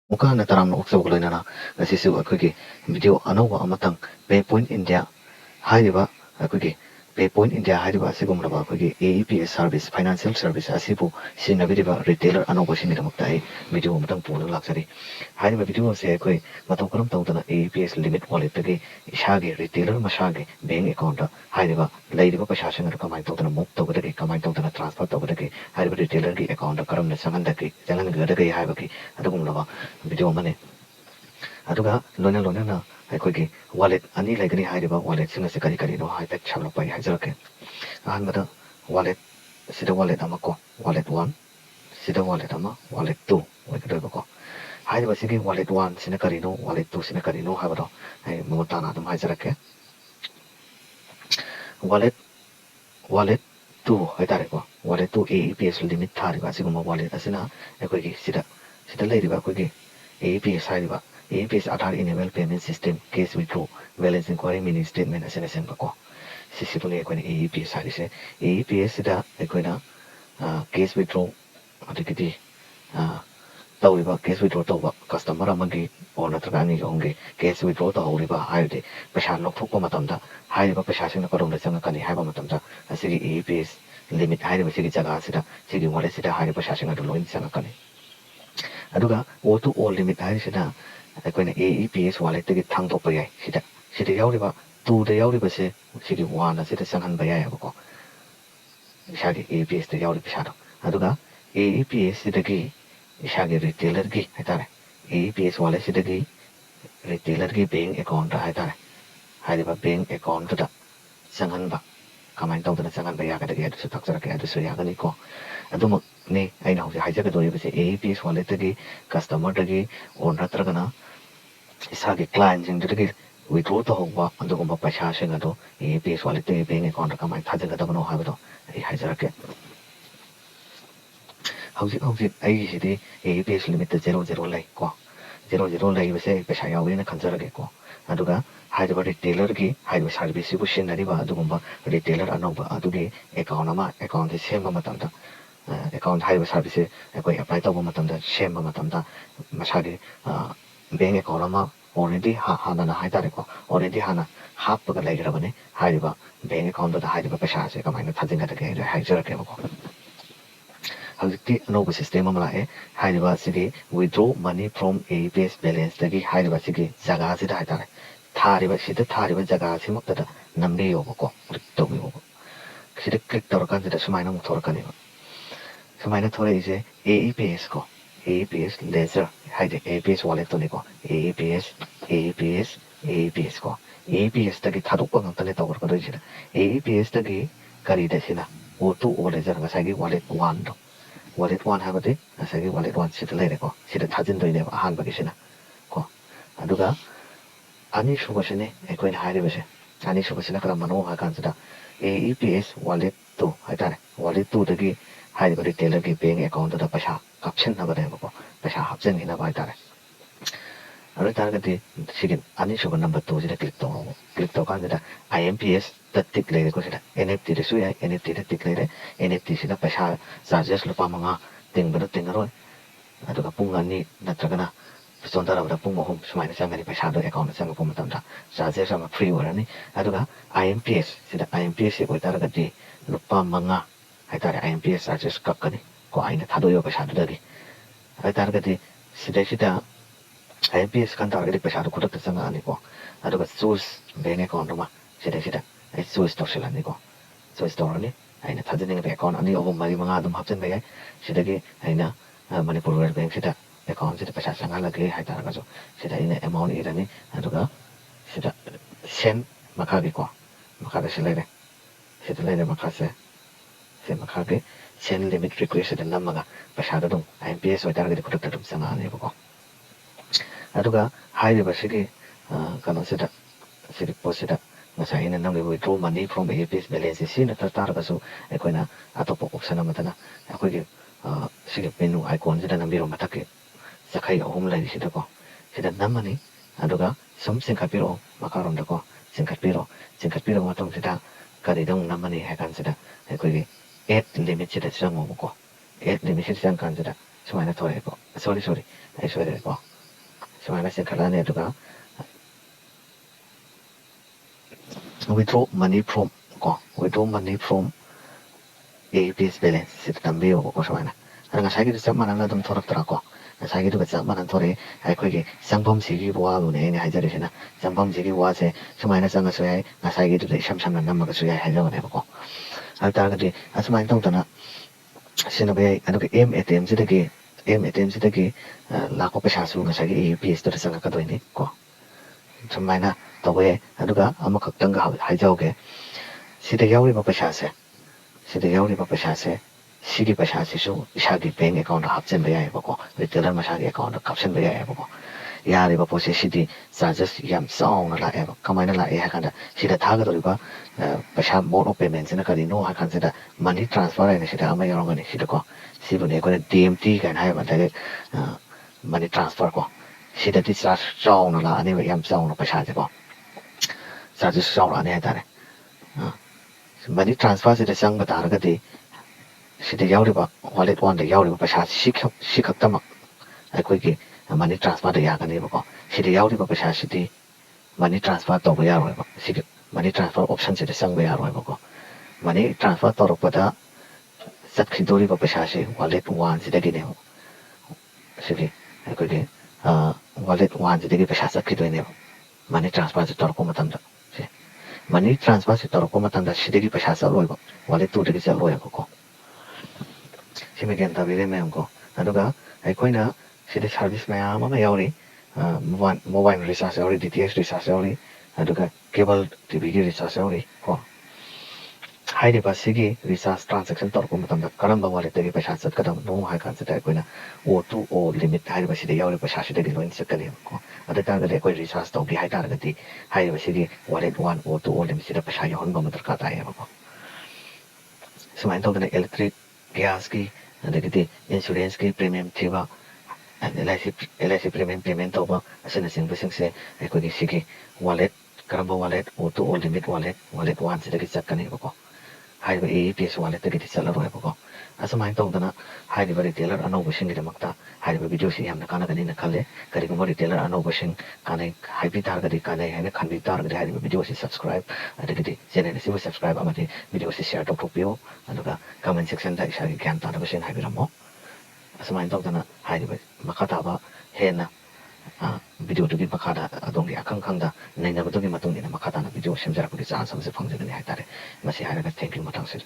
Mukana taram no oksa bukulay na nasisu ako'y video ano ba amatang PayPoint India hariba ako'y PayPoint India hariba asigumraba ako'y AEPS service financial service asibu sinabiriba retailer ano ba siniramukta ay video amatang pulang laksari hariba video se ako'y matang karam tawdana AEPS limit wallet tagi ishagi retailer masagi bank account hariba layriba pasasang ano kamay tawdana move tawdagi kamay tawdana transfer tawdagi hariba retailer gi account karam na sangandagi jangan gadagi hariba ki adugumraba video mane aduga loina ꯑꯩꯈꯣꯏꯒꯤ wallet ꯑꯅꯤ ꯂꯩꯒꯅꯤ ꯍꯥꯏꯔꯤꯕ ꯋꯥꯂꯦꯠꯁꯤꯡ ꯑꯁꯤ ꯀꯔꯤ ꯀꯔꯤꯅꯣ ꯍꯥꯏꯐꯦꯠ ꯁꯝꯂꯞꯄ ꯑꯩ ꯍꯥꯏꯖꯔꯛꯀꯦ ꯑꯍꯥꯟꯕꯗ ꯋꯥꯂꯦꯠ ꯁꯤꯗ ꯋꯥꯂꯦꯠ ꯑꯃ ꯀꯣ ꯋꯥꯂꯦꯠ 1 ꯁꯤꯗ ꯋꯥꯂꯦꯠ ꯑꯃ ꯋꯥꯂꯦꯠ 2 ꯑꯣꯏꯒꯗꯣꯏꯕꯀꯣ ꯍꯥꯏꯔꯤꯕꯁꯤꯒꯤ ꯋꯥꯂꯦꯠ 1 ꯁꯤꯅ ꯀꯔꯤꯅꯣ ꯋꯥꯂꯦꯠ 2 ꯁꯤꯅ ꯀꯔꯤꯅꯣ ꯍꯥꯏꯕꯗꯣ ꯑꯩ ꯃꯃꯨꯠ ꯇꯥꯅ ꯑꯗꯨꯝ ꯍꯥꯏꯖꯔꯛꯀꯦ ꯋꯥꯂꯦꯠ ꯋꯥꯂꯦꯠ 2 ꯍꯥꯏꯇꯥꯔꯦꯀꯣ ꯋꯥꯂꯦꯠ 2 AEPS ꯂꯤꯃꯤꯠ ꯊꯥꯔꯤꯕ ꯑꯁꯤꯒꯨꯝꯕ ꯋꯥꯂꯦꯠ ꯑꯁꯤꯅ ꯑꯩꯈꯣꯏꯒꯤ ꯁꯤꯗ ꯂꯩꯔꯤꯕ ꯑꯩꯈꯣꯏꯒꯤ AEPS ꯍꯥꯏꯔꯤꯕ AEPS Aadhaar Enable Payment System Cash Withdraw Balance Inquiry Mini Statement ꯑꯁꯤꯅꯆꯤꯡꯕꯀꯣ ꯁꯤꯁꯤꯕꯨꯅꯤ ꯑꯩꯈꯣꯏꯅ AEPS ꯍꯥꯏꯔꯤꯁꯦ AEPS ꯁꯤꯗ ꯑꯩꯈꯣꯏꯅ cash withdraw ꯑꯗꯒꯤꯗꯤ ꯇꯧꯔꯤꯕ cash withdraw ꯇꯧꯕ ꯀꯁꯇꯃꯔ ꯑꯃꯒꯤ ꯑꯣꯔ ꯅꯠꯇ꯭ꯔꯒ ꯑꯅꯤ ꯑꯍꯨꯝꯒꯤ cash withdraw ꯇꯧꯍꯧꯔꯤꯕ ꯍꯥꯏꯔꯗꯤ ꯄꯩꯁꯥ ꯂꯧꯊꯣꯛꯄ ꯃꯇꯝꯗ ꯍꯥꯏꯔꯤꯕ ꯄꯩꯁꯥꯁꯤꯡꯅ ꯀꯔꯣꯝꯗ ꯆꯪꯉꯛꯀꯅꯤ ꯍꯥꯏꯕ ꯃꯇꯝꯗ ꯑꯁꯤꯒꯤ AEPS ꯂꯤꯃꯤꯠ ꯍꯥꯏꯔꯤꯕ ꯁꯤꯒꯤ ꯖꯒꯥꯁꯤꯗ ꯁꯤꯒꯤ ꯋꯥꯂꯦꯠꯁꯤꯗ ꯍꯥꯏꯔꯤꯕ ꯄꯩꯁꯥꯁꯤꯡ ꯑꯗꯨ ꯂꯣꯏꯅ ꯆꯪꯉꯛꯀꯅꯤ ꯑꯗꯨꯒ O to O limit ꯍꯥꯏꯔꯤꯁꯤꯅ ꯑꯩꯈꯣꯏꯅ AEPS ꯋꯥꯂꯦꯠꯇꯒꯤ ꯊꯥꯡꯗꯣꯛꯄ ꯌꯥꯏ ꯁꯤꯗ ꯌꯥꯎꯔꯤꯕ 2ꯗ ꯌꯥꯎꯔꯤꯕꯁꯦ ꯁꯤꯒꯤ 1 ꯑꯁꯤꯗ ꯆꯪꯍꯟꯕ ꯌꯥꯏꯑꯕꯀꯣ ꯏꯁꯥꯒꯤ AEPSꯇ ꯌꯥꯎꯔꯤꯕ ꯄꯩꯁꯥꯗꯣ ꯑꯗꯨꯒ AEPS ꯁꯤꯗꯒꯤ ꯏꯁꯥꯒꯤ ꯔꯤꯇꯦꯂꯔꯒꯤ ꯍꯥꯏꯇꯥꯔꯦ AEPS ꯋꯥꯂꯦꯠꯁꯤꯗꯒꯤ ꯔꯤꯇꯦꯂꯔꯒꯤ ꯕꯦꯡ ꯑꯦꯀꯥꯎꯟꯇ ꯍꯥꯏꯇꯥꯔꯦ ꯍꯥꯏꯔꯤꯕ ꯕꯦꯡ ꯑꯦꯀꯥꯎꯟꯇꯨꯗ ꯆꯪꯍꯟꯕ ꯀꯃꯥꯏꯅ ꯇꯧꯗꯅ ꯆꯪꯍꯟꯕ ꯌꯥꯒꯗꯒꯦ ꯑꯗꯨꯁꯨ ꯇꯥꯛꯆꯔꯛꯀꯦ ꯑꯗꯨꯁꯨ ꯌꯥꯒꯅꯤꯀꯣ ꯑꯗꯨꯃꯛꯅꯤ ꯑꯩꯅ ꯍꯧꯖꯤꯛ ꯍꯥꯏꯖꯒꯗꯧꯔꯤꯕꯁꯦ AEPS ꯋꯥꯂꯦꯠꯇꯒꯤ ꯀꯁꯇꯃꯔꯗꯒꯤ ꯑꯣꯔ ꯅꯠꯇ꯭ꯔꯒꯅ ꯏꯁꯥꯒꯤ ꯀ꯭ꯂꯥꯏꯟꯁꯤꯡꯗꯨꯗꯒꯤ ꯋꯤꯗ꯭ꯔꯣ ꯇꯧꯍꯧꯕ ꯑꯗꯨꯒꯨꯝꯕ ꯄꯩꯁꯥꯁꯤꯡ ꯑꯗꯨ AEPS ꯋꯥꯂꯦꯠꯇꯒꯤ ꯕꯦꯡ ꯑꯦꯀꯥꯎꯟꯇ ꯀꯃꯥꯏꯅ ꯊꯥꯖꯤꯟꯒꯗꯕꯅꯣ ꯍꯥꯏꯕꯗꯣ ꯑꯩ ꯍꯥꯏꯖꯔꯛꯀꯦ ꯍꯧꯖꯤꯛ ꯑꯩꯒꯤꯁꯤꯗꯤ AEPS ꯂꯤꯃꯤꯠꯇ 00 ꯂꯩ ꯀꯣ 00 ꯂꯩꯕꯁꯦ ꯄꯩꯁꯥ ꯌꯥꯎꯋꯦꯅ ꯈꯟꯖꯔꯒꯦꯀꯣ ꯑꯗꯨꯒ ꯍꯥꯏꯔꯤꯕ ꯔꯤꯇꯦꯂꯔꯒꯤ ꯍꯥꯏꯔꯤꯕ ꯁꯥꯔꯚꯤꯁꯁꯤꯕꯨ ꯁꯤꯖꯤꯟꯅꯔꯤꯕ ꯑꯗꯨꯒꯨꯝꯕ ꯔꯤꯇꯦꯂꯔ ꯑꯅꯧꯕ ꯑꯗꯨꯒꯤ ꯑꯦꯀꯥꯎꯟꯁꯦ ꯁꯦꯝꯕ ꯃꯇꯝꯗ ꯑꯦꯀꯥꯎꯟ ꯍꯥꯏꯔꯤꯕ ꯁꯥꯔꯚꯤꯁꯁꯦ ꯑꯩꯈꯣꯏ ꯑꯦꯄ꯭ꯂꯥꯏ ꯇꯧꯕ ꯃꯇꯝꯗ ꯁꯦꯝꯕ ꯃꯇꯝꯗ ꯃꯁꯥꯒꯤ ꯕꯦꯡ ꯑꯦꯀꯥꯎꯟ ꯑꯃ ꯑꯣꯜꯔꯦꯗꯤ ꯍꯥꯟꯅꯅ ꯍꯥꯏꯇꯥꯔꯦꯀꯣ ꯑꯣꯜꯔꯦꯗꯤ ꯍꯥꯟꯅ ꯍꯥꯞꯄꯒ ꯂꯩꯈ꯭ꯔꯕꯅꯤ ꯍꯥꯏꯔꯤꯕ ꯕꯦꯡ ꯑꯦꯀꯥꯎꯟꯗꯨꯗ ꯍꯥꯏꯔꯤꯕ ꯄꯩꯁꯥꯁꯦ ꯀꯃꯥꯏꯅ ꯊꯥꯖꯤꯟꯒꯗꯒꯦ ꯍꯥꯏꯗꯣ ꯍꯥꯏꯖꯔꯛꯀꯦꯕꯀꯣ ꯍꯧꯖꯤꯛꯇꯤ ꯑꯅꯧꯕ ꯁꯤꯁꯇꯦꯝ ꯑꯃ ꯂꯥꯛꯑꯦ ꯍꯥꯏꯔꯤꯕ ꯑꯁꯤꯒꯤ ꯋꯤꯗ꯭ꯔꯣ ꯃꯅꯤ ꯐ꯭ꯔꯣꯝ AEPS ꯕꯦꯂꯦꯟꯁꯇꯒꯤ ꯍꯥꯏꯔꯤꯕ ꯑꯁꯤꯒꯤ ꯖꯒꯥꯁꯤꯗ ꯍꯥꯏꯇꯥꯔꯦ ꯁꯤꯗ ꯊꯥꯔꯤꯕ ꯖꯒꯥꯁꯤꯃꯛꯇꯗ ꯅꯝꯕꯤꯌꯣꯕꯀꯣ ꯀ꯭ꯂꯤꯛ ꯇꯧꯕꯤꯌꯣꯕ ꯁꯤꯗ ꯀ꯭ꯂꯤꯛ ꯇꯧꯔꯀꯥꯟꯁꯤꯗ ꯁꯨꯃꯥꯏꯅ ꯑꯃꯨꯛ ꯊꯣꯔꯛꯀꯅꯦꯕ ꯁꯨꯃꯥꯏꯅ ꯊꯣꯔꯛꯏꯁꯦ AEPS ꯀꯣ AEPS ꯂꯦꯖꯔ ꯍꯥꯏꯗꯤ AEPS ꯋꯥꯂꯦꯠꯇꯨꯅꯤꯀꯣ AEPS ꯀꯣ AEPSꯇꯒꯤ ꯊꯥꯗꯣꯛꯄ ꯉꯥꯛꯇꯅꯦ ꯇꯧꯔꯛꯀꯗꯣꯏꯁꯤꯗ AEPSꯇꯒꯤ ꯀꯔꯤꯗ ꯁꯤꯅ O to O ꯂꯦꯖꯔ ꯉꯁꯥꯏꯒꯤ ꯋꯥꯂꯦꯠ 1ꯗꯣ ꯋꯥꯂꯦꯠ 1 ꯍꯥꯏꯕꯗꯤ ꯉꯁꯥꯏꯒꯤ ꯋꯥꯂꯦꯠ 1 ꯁꯤꯗ ꯂꯩꯔꯦꯀꯣ ꯁꯤꯗ ꯊꯥꯖꯤꯟꯗꯣꯏꯅꯦꯕ ꯑꯍꯥꯟꯕꯒꯤꯁꯤꯅ ꯀꯣ ꯑꯗꯨꯒ ꯑꯅꯤꯁꯨꯕꯁꯤꯅꯤ ꯑꯩꯈꯣꯏꯅ ꯍꯥꯏꯔꯤꯕꯁꯦ ꯑꯅꯤꯁꯨꯕꯁꯤꯅ ꯀꯔꯝꯕꯅꯣ ꯍꯥꯏ ꯀꯥꯟꯁꯤꯗ AEPS ꯋꯥꯂꯦꯠ 2 ꯍꯥꯏꯇꯥꯔꯦ ꯋꯥꯂꯦꯠ 2ꯗꯒꯤ ꯍꯥꯏꯔꯤꯕ ꯔꯤꯇꯦꯂꯔꯒꯤ ꯕꯦꯡ ꯑꯦꯀꯥꯎꯟꯇꯨꯗ ꯄꯩꯁꯥ ꯀꯥꯞꯁꯤꯟꯅꯕꯅꯦꯕꯀꯣ ꯄꯩꯁꯥ ꯍꯥꯞꯆꯤꯟꯈꯤꯅꯕ ꯍꯥꯏꯇꯥꯔꯦ ꯑꯗꯨ ꯑꯣꯏꯇꯥꯔꯒꯗꯤ ꯁꯤꯒꯤ ꯑꯅꯤꯁꯨꯕ ꯅꯝꯕꯔ 2ꯁꯤꯗ ꯀ꯭ꯂꯤꯛ ꯇꯧꯔꯣ ꯀ꯭ꯂꯤꯛ ꯇꯧꯔꯀꯥꯟꯁꯤꯗ IMPSꯇ ꯇꯤꯛ ꯂꯩꯔꯦꯀꯣ ꯁꯤꯗ NFTꯗꯁꯨ ꯌꯥꯏ NFTꯗ ꯇꯤꯛ ꯂꯩꯔꯦ NFTꯁꯤꯗ पैसा चार्जेस लुपा 5 ꯇꯤꯡꯕꯗ ꯇꯤꯡꯉꯔꯣꯏ ꯑꯗꯨꯒ ꯄꯨꯡ 2 ꯅꯠꯇ꯭ꯔꯒꯅ ꯆꯣꯟꯊꯔꯕꯗ ꯄꯨꯡ 3 ꯁꯨꯃꯥꯏꯅ ꯆꯪꯒꯅꯤ ꯄꯩꯁꯥꯗꯣ ꯑꯦꯀꯥꯎꯟꯗ ꯆꯪꯉꯛꯄ ꯃꯇꯝꯗ ꯆꯥꯔꯖꯦꯁ ꯑꯃ ꯐ꯭ꯔꯤ ꯑꯣꯏꯔꯅꯤ ꯑꯗꯨꯒ IMPS ꯁꯤꯗ IMPS ꯑꯣꯏꯇꯥꯔꯒꯗꯤ ꯂꯨꯄꯥ 5 ꯍꯥꯏꯇꯥꯔꯦ IMPS ꯆꯥꯔꯖꯦꯁ ꯀꯛꯀꯅꯤ ꯀꯣ ꯑꯩꯅ ꯊꯥꯗꯣꯛꯏꯕ ꯄꯩꯁꯥꯗꯨꯗꯒꯤ ꯍꯥꯏꯇꯥꯔꯒꯗꯤ ꯁꯤꯗꯩꯁꯤꯗ IMPS ꯈꯟ ꯇꯥꯔꯒꯗꯤ ꯄꯩꯁꯥꯗꯣ ꯈꯨꯗꯛꯇ ꯆꯪꯉꯛꯑꯅꯤꯀꯣ ꯑꯗꯨꯒ ꯆꯨꯁ ꯕꯦꯡ ꯑꯦꯀꯥꯎꯟꯠ ꯑꯃ ꯁꯤꯗꯩꯁꯤꯗ ꯑꯩ ꯆꯨꯁ ꯇꯧꯁꯤꯜꯂꯅꯤꯀꯣ ꯆꯨꯁ ꯇꯧꯔꯅꯤ ꯑꯩꯅ ꯊꯥꯖꯅꯤꯡꯕ ꯑꯦꯀꯥꯎꯟꯠ 2 3 4 5 ꯑꯗꯨꯝ ꯍꯥꯞꯆꯤꯟꯕ ꯌꯥꯏ ꯁꯤꯗꯒꯤ ꯑꯩꯅ ꯃꯅꯤꯄꯨꯔ ꯔꯨꯔꯦꯜ ꯕꯦꯡꯛꯁꯤꯗ ꯑꯦꯀꯥꯎꯟꯠꯁꯤꯗ ꯄꯩꯁꯥ ꯆꯪꯍꯜꯂꯒꯦ ꯍꯥꯏꯇꯥꯔꯒꯁꯨ ꯁꯤꯗ ꯑꯩꯅ ꯑꯦꯃꯥꯎꯟꯠ ꯏꯔꯅꯤ ꯑꯗꯨꯒ ꯁꯤꯗ ꯁꯦꯟ ꯃꯈꯥꯒꯤꯀꯣ ꯃꯈꯥꯗ ꯁꯤ ꯂꯩꯔꯦ ꯁꯤꯗ ꯂꯩꯔꯦ ꯃꯈꯥꯁꯦ ꯁꯤ ꯃꯈꯥꯒꯤ ꯁꯦꯟ ꯂꯤꯃꯤꯠ ꯔꯤꯀ꯭ꯋꯦꯁꯁꯤꯗ ꯅꯝꯃꯒ ꯄꯩꯁꯥꯗꯣ ꯑꯗꯨꯝ IMPS ꯑꯣꯏꯇꯥꯔꯒꯗꯤ ꯈꯨꯗꯛꯇ ꯑꯗꯨꯝ ꯆꯪꯉꯛꯑꯅꯦꯕꯀꯣ ꯑꯗꯨꯒ ꯍꯥꯏꯔꯤꯕꯁꯤꯒꯤ ꯀꯩꯅꯣꯁꯤꯗ ꯁꯤꯒꯤ ꯄꯣꯠꯁꯤꯗ ꯉꯁꯥꯏ ꯑꯩꯅ ꯅꯝꯂꯤꯕ ꯋꯤꯗ꯭ꯔꯣ ꯃꯅꯤ ꯐ꯭ꯔꯣꯝ AEPS ꯕꯦꯂꯦꯟꯁꯁꯦ ꯁꯤꯖꯤꯟꯅꯗ ꯇꯥꯔꯒꯁꯨ ꯑꯩꯈꯣꯏꯅ ꯑꯇꯣꯞꯄ ꯑꯣꯞꯁꯟ ꯑꯃꯗꯅ ꯑꯩꯈꯣꯏꯒꯤ ꯁꯤꯒꯤ ꯃꯦꯅꯨ ꯑꯥꯏꯀꯣꯟꯁꯤꯗ ꯅꯝꯕꯤꯔꯣ ꯃꯊꯛꯀꯤ ꯆꯈꯩ 3 ꯂꯩꯔꯤꯁꯤꯗꯀꯣ ꯁꯤꯗ ꯅꯝꯃꯅꯤ ꯑꯗꯨꯒ ꯁꯨꯝ ꯆꯤꯡꯈꯠꯄꯤꯔꯛꯑꯣ ꯃꯈꯥꯔꯣꯝꯗꯀꯣ ꯆꯤꯡꯈꯠꯄꯤꯔꯕ ꯃꯇꯨꯡꯁꯤꯗ ꯀꯔꯤꯗ ꯑꯃꯨꯛ ꯅꯝꯃꯅꯤ ꯍꯥꯏ ꯀꯥꯟꯁꯤꯗ ꯑꯩꯈꯣꯏꯒꯤ ꯑꯦꯠ ꯂꯤꯃꯤꯠꯁꯤꯗ ꯆꯪꯉꯣꯕꯀꯣ ꯑꯦꯠ ꯂꯤꯃꯤꯠꯁꯤꯗ ꯆꯪꯀꯥꯟꯁꯤꯗ ꯁꯨꯃꯥꯏꯅ ꯊꯣꯛꯑꯦꯀꯣ ꯁꯣꯔꯤ ꯑꯩ ꯁꯣꯏꯔꯦꯀꯣ Sumana Senkalani Duga withdraw money from withdraw money from APS balance sit tambio ko Sumana. And I get some man another Toraco. As I get to some man and Tori, I quickly Sampom Sigi Wabun any hydration. Sampom Sigi was a Sumana Sangasway, as I get to the Shamsham and Namakasway, I don't ever. I'll target as my daughter. Sinabi ano ke aim ATM sidagi aim ATM sidagi lako pesasu ngasagi APS to sanga kadoini ko samaina tawe aduga amakhaktanga haijauge sida yauri ba pesase sida yauri ba pesase sigi pesase su isagi bank account hapchen ba yai ba ko retailer masagi account kapchen ba yai ba ko yari ba pose sidi charges yam song la e kamaina la e hakanda sida thaga doriba pesa mode of payments na kari no hakan sida money transfer ne sida ama yorongani sida ko sibune ko DMT kan hai ba direct money transfer ko sida ti charge song la ani yam song la pesa je ko charges song la ne tare money transfer sida sang ba tar ga di sida yauri ba wallet one da yauri ba pesa sikap tamak ai ki money transfer da yagani ba ko sida yauri ba pesa sidi money transfer to ba yaroi ba sida money transfer option sida sang ba yaroi ba ko money transfer to ro pada sat khidori ba pesa se wallet one sida gi ne sidi ai ki wallet one sida gi pesa sat khidoi ne money transfer se to ko matam da money transfer se to ko matam da sida gi pesa sa loi ba wallet two de gi sa loi ba ko simi gen ta bi le me ko aduga ai koina sida service maya ma yauri mobile recharge yauri DTH recharge yauri aduga cable TV gi recharge yauri ko hairiba sigi recharge transaction tor ko matam da karamba wallet de gi pesa sat kadam no ha kan sita koina O2O limit hairiba sida yauri pesa sida gi loin sakani ko adaka ga de koi recharge to gi hai tar ga ti hairiba sigi wallet one O2O limit sida pesa yon ba matar ka ta ya ko sumain to da electric gas ki adagiti insurance ki premium thiba LIC premium payment tauba asina singse aikogi sigi wallet karamba wallet O2O limit wallet one sidagi chakani bako haiba APS wallet dagi chalaro bako asamain tawdana haiba retailer anauba singi damakta haiba video si yamna kana gani na khale kariguma retailer anauba sing kanai haibi targadi kanai haina khanbi targadi haiba video si subscribe adagiti channel si subscribe amati video si share tawthokpio aduga comment section da isagi gyan ta dabasin haibiramo asamain tawdana haiba makataba hena video to be makada adongi akang kangda naina badogi matung ina makata na video semjara pagi chance samse phangje gani haitare masi haira thank you matang sir